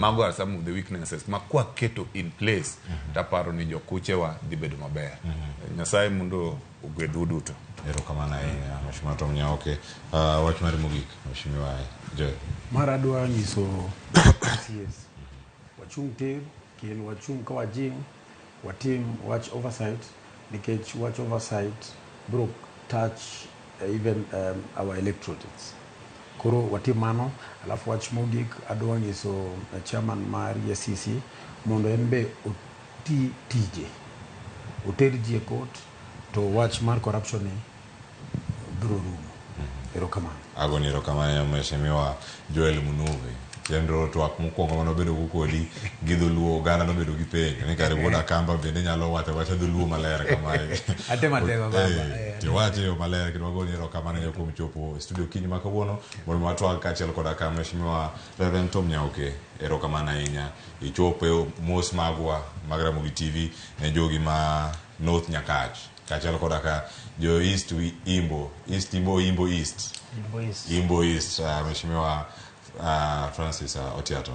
Mago are some of the weaknesses. Makwa keto in place. Taparo ni jokuche wa dibedo maber. Nyasaye mundo ugwedudu to. Ero kamana mheshimiwa Tom Nyaoke. Wachmari mogik mheshimiwa Joe. Maradwa nyiso MCAs Wachung ter ken Wachung ka wajiny watim watch oversight nikech watch oversight broke touch even our electrodes. Koro watim mano alafu watch mogik adwa nyiso chairman mar EACC mondo enbe oti tije oter ji court to watch mar corruption ni biro rumo. Ero kamano. Agoni ero kamano mheshimiwa Joel Munuve. Chendro twak mokwongo mano bedo kodi gi dholuo gana no bedo gi penj ni kare boda kamba bende nyalo wacha dholuo maler kamae Atema baba to wache yo maler kidwa goni ero kamano yo kuom chopo studio kinyi ma kawuono mondo watwag kachiel koda ka mheshimiwa Reverend Tom Nyaoke ero kamano ahinya ichopo mos magwa mag Ramogi TV ne jogi ma North Nyakach kachiel koda ka jo East Imbo East mheshimiwa Francis Otiato.